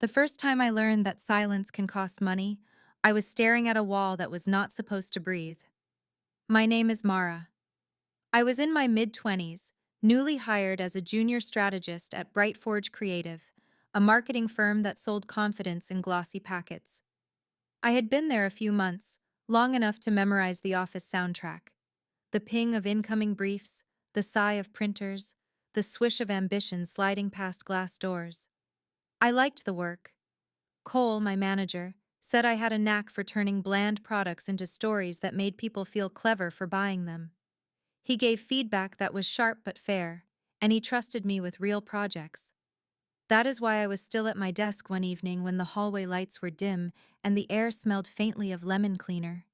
The first time I learned that silence can cost money, I was staring at a wall that was not supposed to breathe. My name is Mara. I was in my mid-20s, newly hired as a junior strategist at Brightforge Creative, a marketing firm that sold confidence in glossy packets. I had been there a few months, long enough to memorize the office soundtrack. The ping of incoming briefs, the sigh of printers, the swish of ambition sliding past glass doors. I liked the work. Cole, my manager, said I had a knack for turning bland products into stories that made people feel clever for buying them. He gave feedback that was sharp but fair, and he trusted me with real projects. That is why I was still at my desk one evening when the hallway lights were dim and the air smelled faintly of lemon cleaner.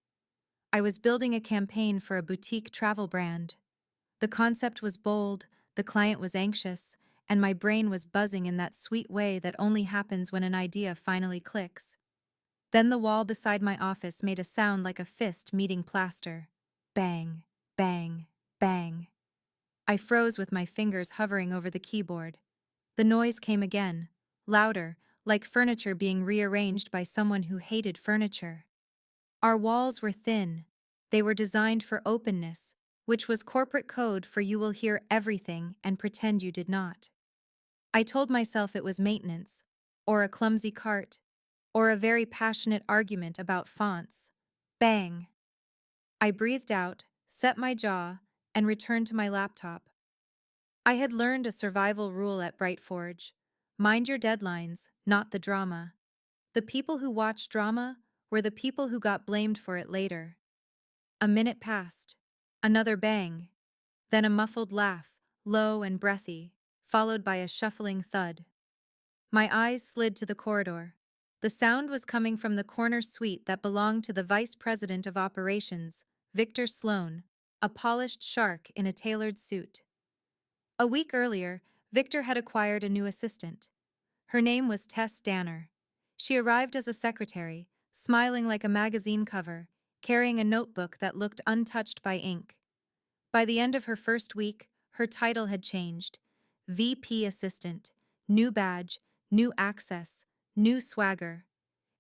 I was building a campaign for a boutique travel brand. The concept was bold, the client was anxious, and my brain was buzzing in that sweet way that only happens when an idea finally clicks. Then the wall beside my office made a sound like a fist meeting plaster. Bang, bang, bang. I froze with my fingers hovering over the keyboard. The noise came again, louder, like furniture being rearranged by someone who hated furniture. Our walls were thin. They were designed for openness, which was corporate code for you will hear everything and pretend you did not. I told myself it was maintenance, or a clumsy cart, or a very passionate argument about fonts. Bang! I breathed out, set my jaw, and returned to my laptop. I had learned a survival rule at Brightforge. Mind your deadlines, not the drama. The people who watched drama were the people who got blamed for it later. A minute passed. Another bang. Then a muffled laugh, low and breathy, followed by a shuffling thud. My eyes slid to the corridor. The sound was coming from the corner suite that belonged to the Vice President of Operations, Victor Sloan, a polished shark in a tailored suit. A week earlier, Victor had acquired a new assistant. Her name was Tess Danner. She arrived as a secretary, smiling like a magazine cover, carrying a notebook that looked untouched by ink. By the end of her first week, her title had changed. VP Assistant, new badge, new access, new swagger.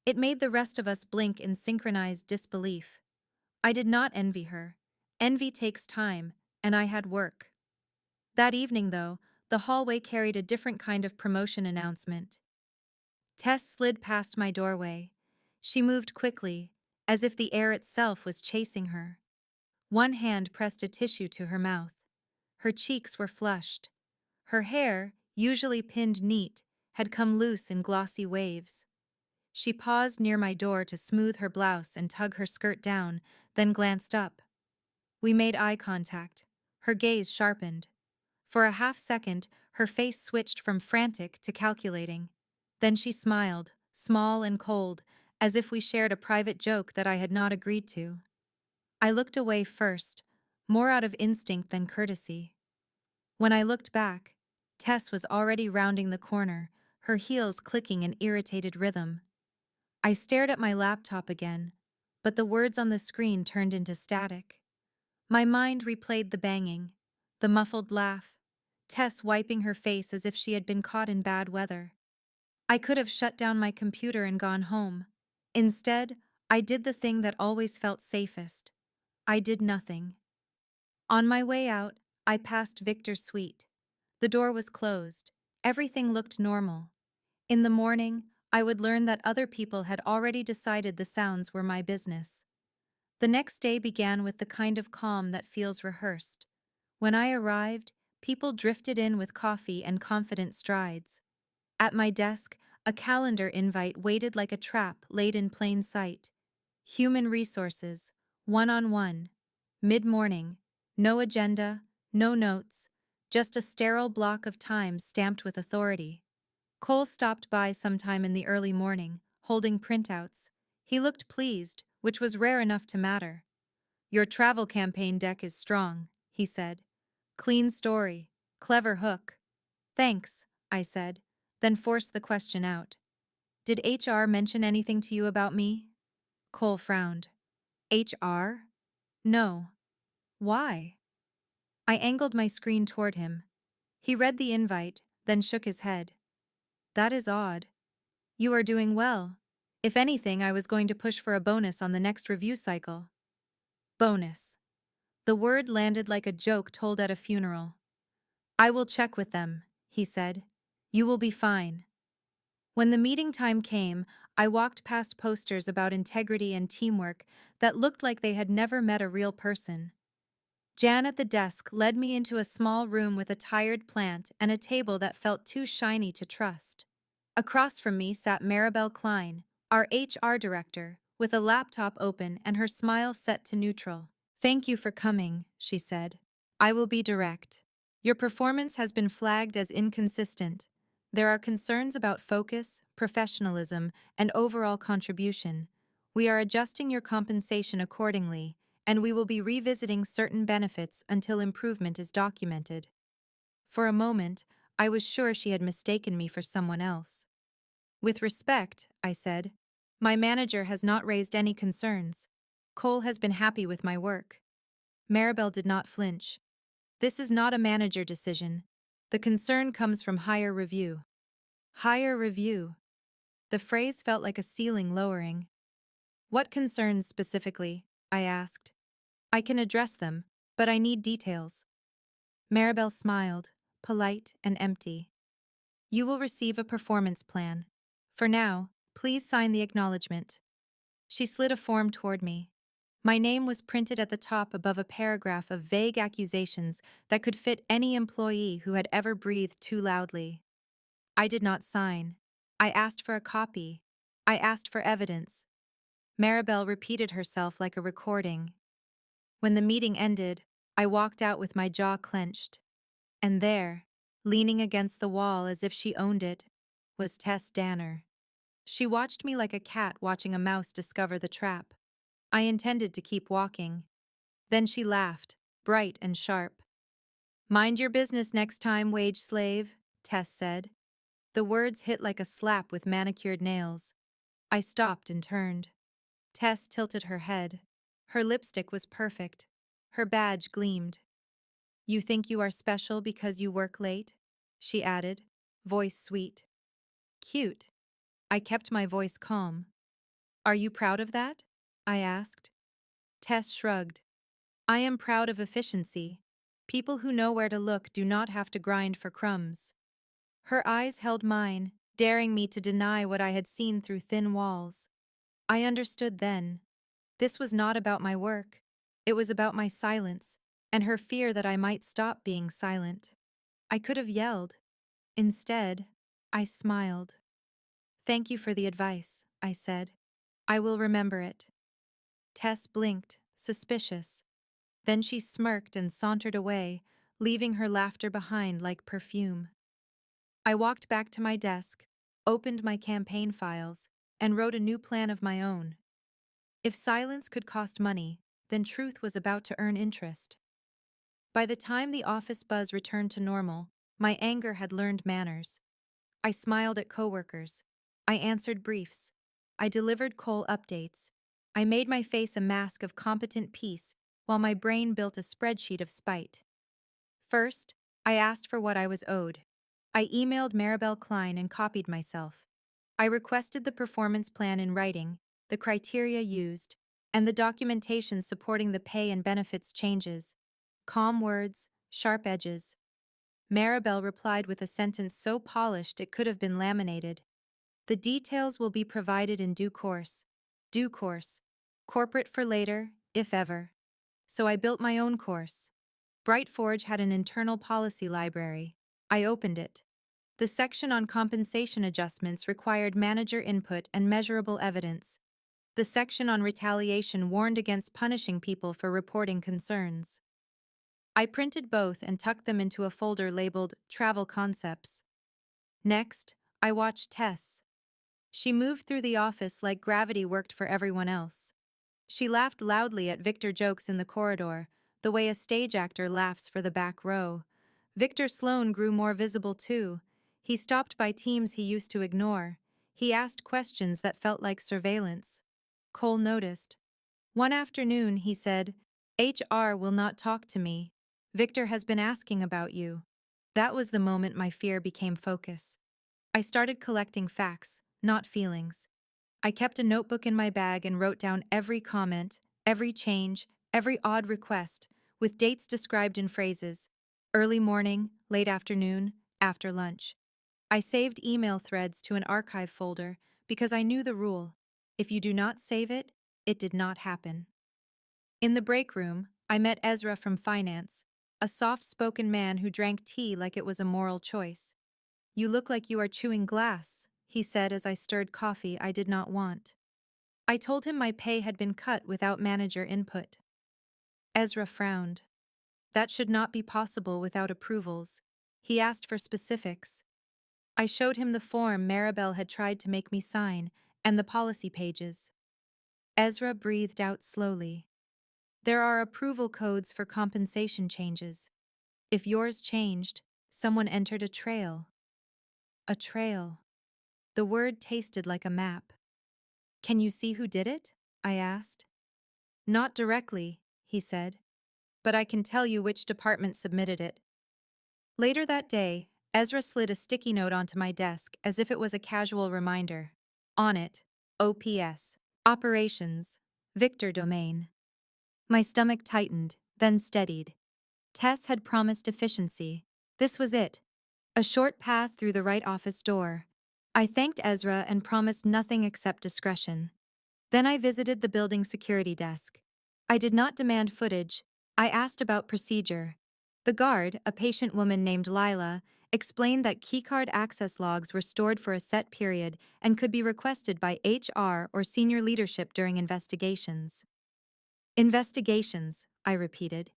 It made the rest of us blink in synchronized disbelief. I did not envy her. Envy takes time, and I had work. That evening, though, the hallway carried a different kind of promotion announcement. Tess slid past my doorway. She moved quickly, as if the air itself was chasing her. One hand pressed a tissue to her mouth. Her cheeks were flushed. Her hair, usually pinned neat, had come loose in glossy waves. She paused near my door to smooth her blouse and tug her skirt down, then glanced up. We made eye contact. Her gaze sharpened. For a half second, her face switched from frantic to calculating. Then she smiled, small and cold, as if we shared a private joke that I had not agreed to. I looked away first, more out of instinct than courtesy. When I looked back, Tess was already rounding the corner, her heels clicking in irritated rhythm. I stared at my laptop again, but the words on the screen turned into static. My mind replayed the banging, the muffled laugh, Tess wiping her face as if she had been caught in bad weather. I could have shut down my computer and gone home. Instead, I did the thing that always felt safest. I did nothing. On my way out, I passed Victor's suite. The door was closed. Everything looked normal. In the morning, I would learn that other people had already decided the sounds were my business. The next day began with the kind of calm that feels rehearsed. When I arrived, people drifted in with coffee and confident strides. At my desk, a calendar invite waited like a trap laid in plain sight. Human resources, one-on-one, mid-morning, no agenda, no notes, just a sterile block of time stamped with authority. Cole stopped by sometime in the early morning, holding printouts. He looked pleased, which was rare enough to matter. "Your travel campaign deck is strong," he said. "Clean story, clever hook." "Thanks," I said, then forced the question out. "Did HR mention anything to you about me?" Cole frowned. "HR? No. Why?" I angled my screen toward him. He read the invite, then shook his head. "That is odd. You are doing well. If anything, I was going to push for a bonus on the next review cycle. Bonus. The word landed like a joke told at a funeral. I will check with them, he said. You will be fine. When the meeting time came, I walked past posters about integrity and teamwork that looked like they had never met a real person. Jan at the desk led me into a small room with a tired plant and a table that felt too shiny to trust. Across from me sat Maribel Klein, our HR director, with a laptop open and her smile set to neutral. Thank you for coming, she said. I will be direct. Your performance has been flagged as inconsistent. There are concerns about focus, professionalism, and overall contribution. We are adjusting your compensation accordingly, and we will be revisiting certain benefits until improvement is documented. For a moment, I was sure she had mistaken me for someone else. With respect, I said, my manager has not raised any concerns. Cole has been happy with my work. Maribel did not flinch. This is not a manager decision. The concern comes from higher review. Higher review. The phrase felt like a ceiling lowering. What concerns specifically? I asked. I can address them, but I need details. Maribel smiled, polite and empty. You will receive a performance plan. For now, please sign the acknowledgement. She slid a form toward me. My name was printed at the top above a paragraph of vague accusations that could fit any employee who had ever breathed too loudly. I did not sign. I asked for a copy. I asked for evidence. Maribel repeated herself like a recording. When the meeting ended, I walked out with my jaw clenched. And there, leaning against the wall as if she owned it, was Tess Danner. She watched me like a cat watching a mouse discover the trap. I intended to keep walking. Then she laughed, bright and sharp. Mind your business next time, wage slave, Tess said. The words hit like a slap with manicured nails. I stopped and turned. Tess tilted her head. Her lipstick was perfect. Her badge gleamed. You think you are special because you work late? She added, voice sweet. Cute. I kept my voice calm. Are you proud of that? I asked. Tess shrugged. I am proud of efficiency. People who know where to look do not have to grind for crumbs. Her eyes held mine, daring me to deny what I had seen through thin walls. I understood then. This was not about my work. It was about my silence, and her fear that I might stop being silent. I could have yelled. Instead, I smiled. Thank you for the advice, I said. I will remember it. Tess blinked, suspicious. Then she smirked and sauntered away, leaving her laughter behind like perfume. I walked back to my desk, opened my campaign files, and wrote a new plan of my own. If silence could cost money, then truth was about to earn interest. By the time the office buzz returned to normal, my anger had learned manners. I smiled at coworkers. I answered briefs. I delivered Cole updates. I made my face a mask of competent peace while my brain built a spreadsheet of spite. First, I asked for what I was owed. I emailed Maribel Klein and copied myself. I requested the performance plan in writing, the criteria used, and the documentation supporting the pay and benefits changes. Calm words, sharp edges. Maribel replied with a sentence so polished it could have been laminated. The details will be provided in due course. Due course. Corporate for later, if ever. So I built my own course. Brightforge had an internal policy library. I opened it. The section on compensation adjustments required manager input and measurable evidence. The section on retaliation warned against punishing people for reporting concerns. I printed both and tucked them into a folder labeled Travel Concepts. Next, I watched Tess. She moved through the office like gravity worked for everyone else. She laughed loudly at Victor jokes in the corridor, the way a stage actor laughs for the back row. Victor Sloan grew more visible too. He stopped by teams he used to ignore. He asked questions that felt like surveillance. Cole noticed. One afternoon, he said, HR will not talk to me. Victor has been asking about you. That was the moment my fear became focus. I started collecting facts, not feelings. I kept a notebook in my bag and wrote down every comment, every change, every odd request, with dates described in phrases: early morning, late afternoon, after lunch. I saved email threads to an archive folder because I knew the rule: if you do not save it, it did not happen. In the break room, I met Ezra from finance, a soft-spoken man who drank tea like it was a moral choice. "You look like you are chewing glass," he said as I stirred coffee I did not want. I told him my pay had been cut without manager input. Ezra frowned. That should not be possible without approvals. He asked for specifics. I showed him the form Maribel had tried to make me sign and the policy pages. Ezra breathed out slowly. "There are approval codes for compensation changes. If yours changed, someone entered a trail." A trail. The word tasted like a map. "Can you see who did it?" I asked. "Not directly," he said, "but I can tell you which department submitted it." Later that day, Ezra slid a sticky note onto my desk as if it was a casual reminder. On it, OPS, Operations, Victor Domain. My stomach tightened, then steadied. Tess had promised efficiency. This was it. A short path through the right office door. I thanked Ezra and promised nothing except discretion. Then I visited the building security desk. I did not demand footage. I asked about procedure. The guard, a patient woman named Lila, explained that keycard access logs were stored for a set period and could be requested by HR or senior leadership during investigations. Investigations, I repeated.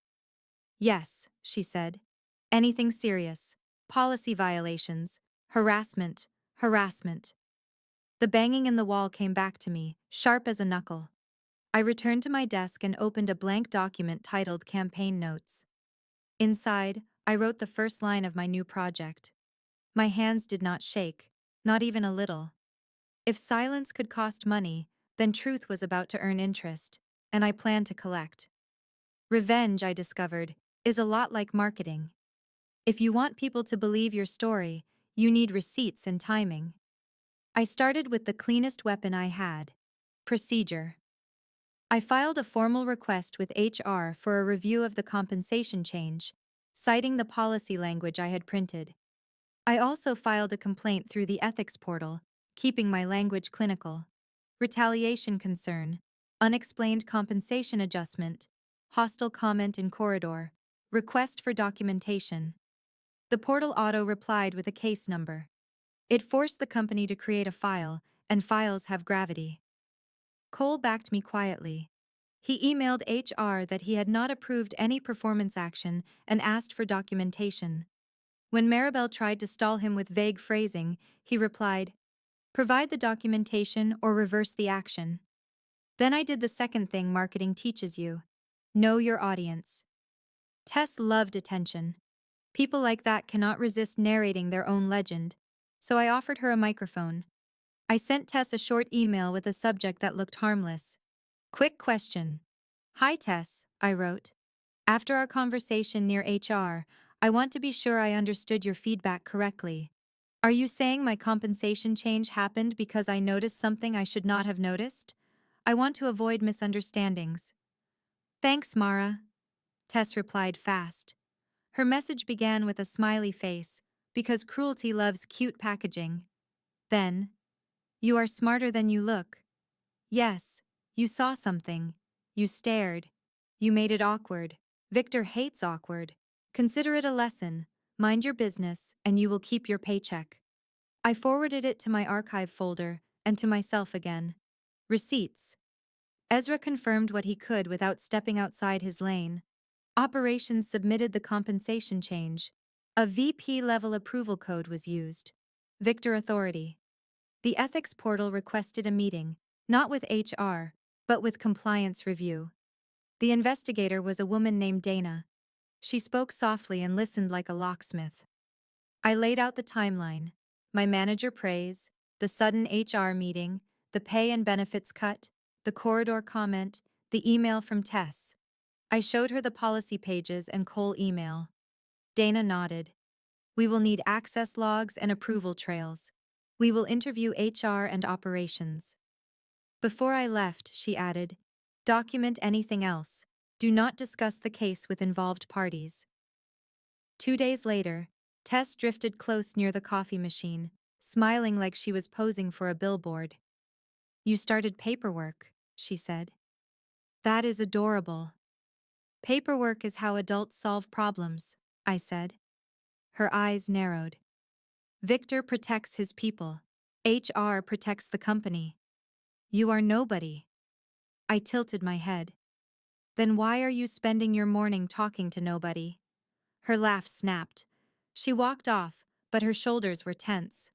"Yes," she said. "Anything serious. Policy violations. Harassment. Harassment." The banging in the wall came back to me, sharp as a knuckle. I returned to my desk and opened a blank document titled Campaign Notes. Inside, I wrote the first line of my new project. My hands did not shake, not even a little. If silence could cost money, then truth was about to earn interest, and I planned to collect. Revenge, I discovered, is a lot like marketing. If you want people to believe your story, you need receipts and timing. I started with the cleanest weapon I had: procedure. I filed a formal request with HR for a review of the compensation change, citing the policy language I had printed. I also filed a complaint through the ethics portal, keeping my language clinical. Retaliation concern, unexplained compensation adjustment, hostile comment in corridor, request for documentation. The portal auto-replied with a case number. It forced the company to create a file, and files have gravity. Cole backed me quietly. He emailed HR that he had not approved any performance action and asked for documentation. When Maribel tried to stall him with vague phrasing, he replied, "Provide the documentation or reverse the action." Then I did the second thing marketing teaches you: know your audience. Tess loved attention. People like that cannot resist narrating their own legend, so I offered her a microphone. I sent Tess a short email with a subject that looked harmless. Quick question. "Hi Tess," I wrote. "After our conversation near HR, I want to be sure I understood your feedback correctly. Are you saying my compensation change happened because I noticed something I should not have noticed? I want to avoid misunderstandings." "Thanks, Mara," Tess replied fast. Her message began with a smiley face, because cruelty loves cute packaging. Then, "You are smarter than you look. Yes, you saw something. You stared. You made it awkward. Victor hates awkward. Consider it a lesson. Mind your business, and you will keep your paycheck." I forwarded it to my archive folder and to myself again. Receipts. Ezra confirmed what he could without stepping outside his lane. Operations submitted the compensation change. A VP-level approval code was used. Victor authority. The ethics portal requested a meeting, not with HR, but with compliance review. The investigator was a woman named Dana. She spoke softly and listened like a locksmith. I laid out the timeline: my manager praise, the sudden HR meeting, the pay and benefits cut, the corridor comment, the email from Tess. I showed her the policy pages and Cole email. Dana nodded. "We will need access logs and approval trails." We will interview HR and operations. Before I left, she added, document anything else. Do not discuss the case with involved parties. 2 days later, Tess drifted close near the coffee machine, smiling like she was posing for a billboard. You started paperwork, she said. That is adorable. Paperwork is how adults solve problems, I said. Her eyes narrowed. Victor protects his people. HR protects the company. You are nobody. I tilted my head. Then why are you spending your morning talking to nobody? Her laugh snapped. She walked off, but her shoulders were tense.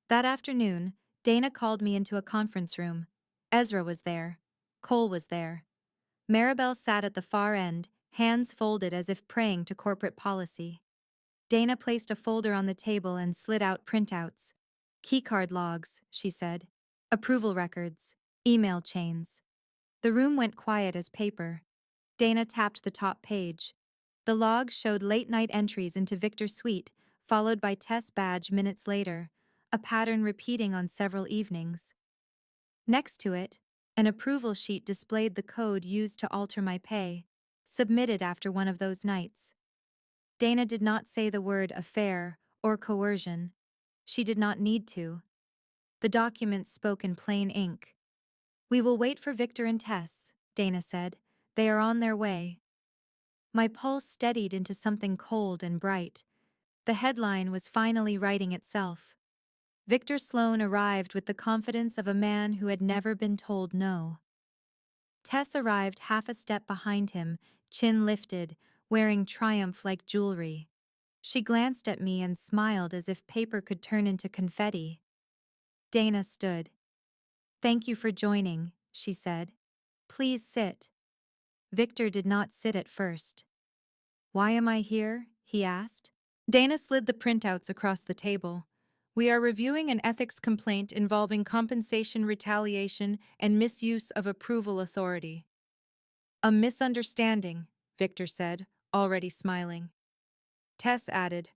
That afternoon, Dana called me into a conference room. Ezra was there. Cole was there. Maribel sat at the far end, hands folded as if praying to corporate policy. Dana placed a folder on the table and slid out printouts. Keycard logs, she said. Approval records. Email chains. The room went quiet as paper. Dana tapped the top page. The log showed late-night entries into Victor's suite, followed by Tess' badge minutes later, a pattern repeating on several evenings. Next to it, an approval sheet displayed the code used to alter my pay, submitted after one of those nights. Dana did not say the word affair or coercion. She did not need to. The document spoke in plain ink. We will wait for Victor and Tess, Dana said. They are on their way. My pulse steadied into something cold and bright. The headline was finally writing itself. Victor Sloan arrived with the confidence of a man who had never been told no. Tess arrived half a step behind him, chin lifted, wearing triumph-like jewelry. She glanced at me and smiled as if paper could turn into confetti. Dana stood. Thank you for joining, she said. Please sit. Victor did not sit at first. Why am I here? He asked. Dana slid the printouts across the table. We are reviewing an ethics complaint involving compensation retaliation and misuse of approval authority. A misunderstanding, Victor said, already smiling. Tess added,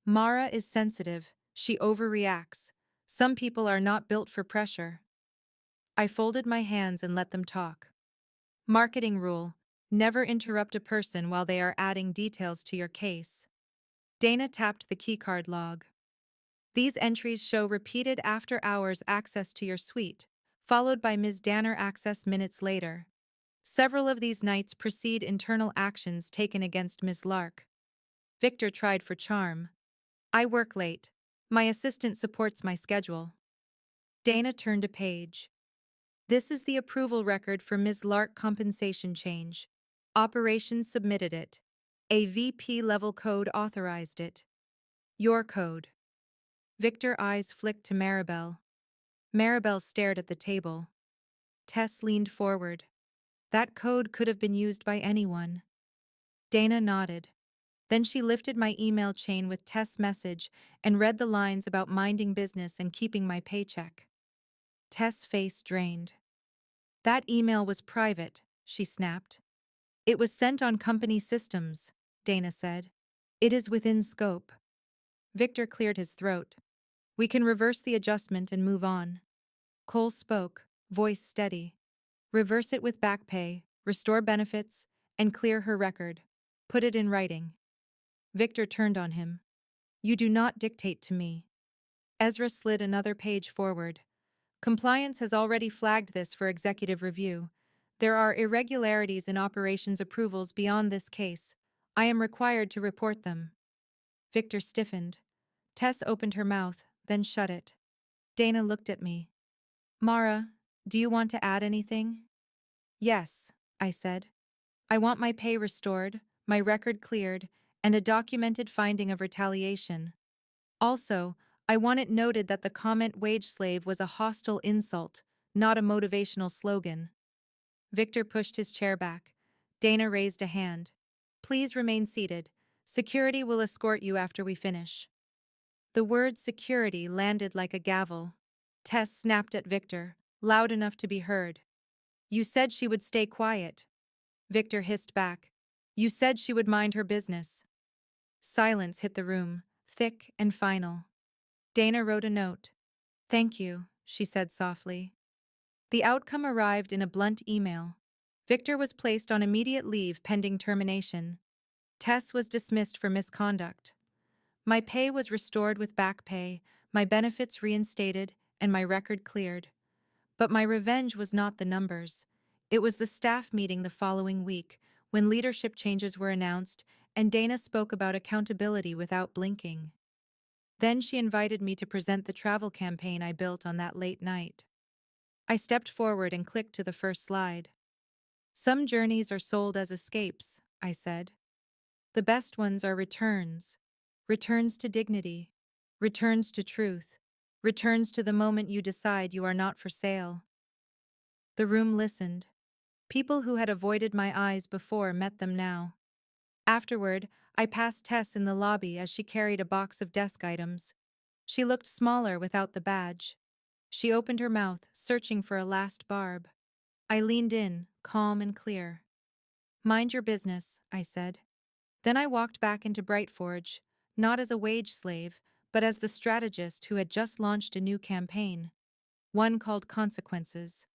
Mara is sensitive. She overreacts. Some people are not built for pressure. I folded my hands and let them talk. Marketing rule: never interrupt a person while they are adding details to your case. Dana tapped the keycard log. These entries show repeated after-hours access to your suite, followed by Ms. Danner access minutes later. Several of these nights precede internal actions taken against Ms. Lark. Victor tried for charm. I work late. My assistant supports my schedule. Dana turned a page. This is the approval record for Ms. Lark compensation change. Operations submitted it. A VP-level code authorized it. Your code. Victor's eyes flicked to Maribel. Maribel stared at the table. Tess leaned forward. That code could have been used by anyone. Dana nodded. Then she lifted my email chain with Tess' message and read the lines about minding business and keeping my paycheck. Tess' face drained. That email was private, she snapped. It was sent on company systems, Dana said. It is within scope. Victor cleared his throat. We can reverse the adjustment and move on. Cole spoke, voice steady. Reverse it with back pay, restore benefits, and clear her record. Put it in writing. Victor turned on him. You do not dictate to me. Ezra slid another page forward. Compliance has already flagged this for executive review. There are irregularities in operations approvals beyond this case. I am required to report them. Victor stiffened. Tess opened her mouth, then shut it. Dana looked at me. Mara, do you want to add anything? Yes, I said. I want my pay restored, my record cleared, and a documented finding of retaliation. Also, I want it noted that the comment wage slave was a hostile insult, not a motivational slogan. Victor pushed his chair back. Dana raised a hand. Please remain seated. Security will escort you after we finish. The word security landed like a gavel. Tess snapped at Victor, loud enough to be heard. You said she would stay quiet. Victor hissed back. You said she would mind her business. Silence hit the room, thick and final. Dana wrote a note. Thank you, she said softly. The outcome arrived in a blunt email. Victor was placed on immediate leave pending termination. Tess was dismissed for misconduct. My pay was restored with back pay, my benefits reinstated, and my record cleared. But my revenge was not the numbers. It was the staff meeting the following week, when leadership changes were announced, and Dana spoke about accountability without blinking. Then she invited me to present the travel campaign I built on that late night. I stepped forward and clicked to the first slide. Some journeys are sold as escapes, I said. The best ones are returns. Returns to dignity. Returns to truth. Returns to the moment you decide you are not for sale. The room listened. People who had avoided my eyes before met them now. Afterward, I passed Tess in the lobby as she carried a box of desk items. She looked smaller without the badge. She opened her mouth, searching for a last barb. I leaned in, calm and clear. Mind your business, I said. Then I walked back into Brightforge, not as a wage slave, but as the strategist who had just launched a new campaign, one called Consequences.